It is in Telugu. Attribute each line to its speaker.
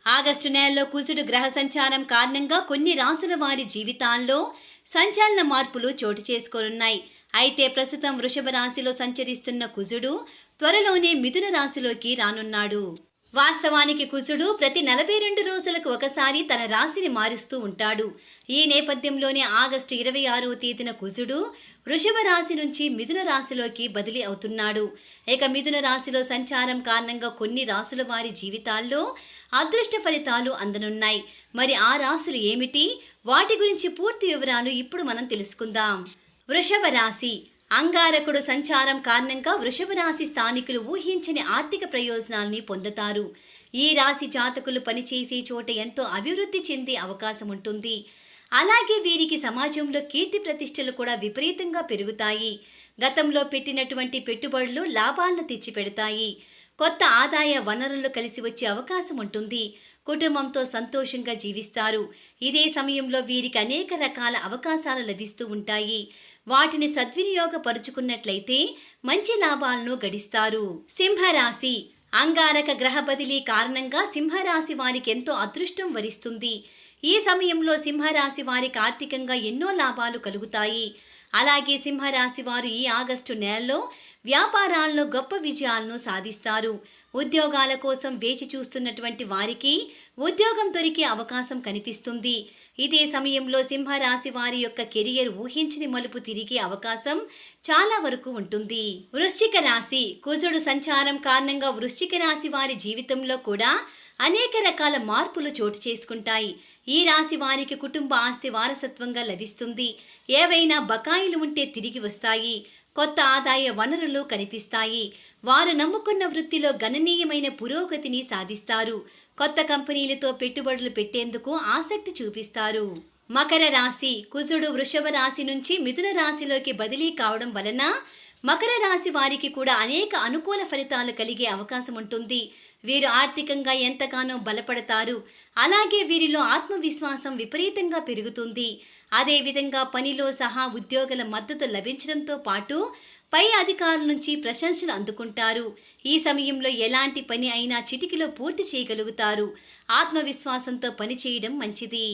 Speaker 1: ఆగస్టు నెలలో కుజుడు గ్రహ సంచారం కారణంగా కొన్ని రాసుల వారి జీవితాల్లో సంచలన మార్పులు చోటు చేసుకోనున్నాయి. అయితే ప్రస్తుతం వృషభ రాశిలో సంచరిస్తున్న కుజుడు త్వరలోనే మిథున రాశిలోకి రానున్నాడు. వాస్తవానికి కుజుడు ప్రతి 42 రోజులకు ఒకసారి తన రాశిని మారుస్తూ ఉంటాడు. ఈ నేపథ్యంలోనే ఆగస్టు 26వ తేదీన కుజుడు వృషభ రాశి నుంచి మిథున రాశిలోకి బదిలీ అవుతున్నాడు. ఇక మిథున రాశిలో సంచారం కారణంగా కొన్ని రాసుల వారి జీవితాల్లో అదృష్ట ఫలితాలు అందనున్నాయి. మరి ఆ రాశులు ఏమిటి? వాటి గురించి పూర్తి వివరాలు ఇప్పుడు మనం తెలుసుకుందాం. వృషభ రాశి. అంగారకుడు సంచారం కారణంగా వృషభ రాశి స్థానికులు ఊహించని ఆర్థిక ప్రయోజనాల్ని పొందుతారు. ఈ రాశి జాతకులు పనిచేసే చోట ఎంతో అభివృద్ధి చెందే అవకాశం ఉంటుంది. అలాగే వీరికి సమాజంలో కీర్తి ప్రతిష్టలు కూడా విపరీతంగా పెరుగుతాయి. గతంలో పెట్టినటువంటి పెట్టుబడులు లాభాలను తెచ్చిపెడతాయి. కొత్త ఆదాయ వనరులు కలిసి వచ్చే అవకాశం ఉంటుంది. కుటుంబంతో సంతోషంగా జీవిస్తారు. ఇదే సమయంలో వీరికి అనేక రకాల అవకాశాలు లభిస్తూ ఉంటాయి. వాటిని సద్వినియోగపరుచుకున్నట్లయితే మంచి లాభాలను గడిస్తారు. సింహరాశి. అంగారక గ్రహ బదిలీ కారణంగా సింహరాశి వారికి ఎంతో అదృష్టం వరిస్తుంది. ఈ సమయంలో సింహరాశి వారికి ఆర్థికంగా ఎన్నో లాభాలు కలుగుతాయి. అలాగే సింహరాశి వారు ఈ ఆగస్టు నెలలో వ్యాపారాల్లో గొప్ప విజయాలను సాధిస్తారు. ఉద్యోగాల కోసం వేచి చూస్తున్నటువంటి వారికి ఉద్యోగం దొరికే అవకాశం కనిపిస్తుంది. ఇదే సమయంలో సింహరాశి వారి యొక్క కెరియర్ ఊహించని మలుపు తిరిగే అవకాశం చాలా వరకు ఉంటుంది. వృశ్చిక రాశి. కుజుడు సంచారం కారణంగా వృశ్చిక రాశి వారి జీవితంలో కూడా అనేక రకాల మార్పులు చోటు చేసుకుంటాయి. ఈ రాశి వారికి కుటుంబ ఆస్తి వారసత్వంగా లభిస్తుంది. ఏవైనా బకాయిలు ఉంటే తిరిగి వస్తాయి. కొత్త ఆదాయ వనరులు కనిపిస్తాయి. వారు నమ్ముకున్న వృత్తిలో గణనీయమైన పురోగతిని సాధిస్తారు. కొత్త కంపెనీలతో పెట్టుబడులు పెట్టేందుకు ఆసక్తి చూపిస్తారు. మకర రాశి. కుజుడు వృషభ రాశి నుంచి మిథున రాశిలోకి బదిలీ కావడం వలన మకర రాశి వారికి కూడా అనేక అనుకూల ఫలితాలు కలిగే అవకాశం ఉంటుంది. వీరు ఆర్థికంగా ఎంతగానో బలపడతారు. అలాగే వీరిలో ఆత్మవిశ్వాసం విపరీతంగా పెరుగుతుంది. అదేవిధంగా పనిలో సహా ఉద్యోగుల మద్దతు లభించడంతో పాటు పై అధికారుల నుంచి ప్రశంసలు అందుకుంటారు. ఈ సమయంలో ఎలాంటి పని అయినా చిటికెలో పూర్తి చేయగలుగుతారు. ఆత్మవిశ్వాసంతో పనిచేయడం మంచిది.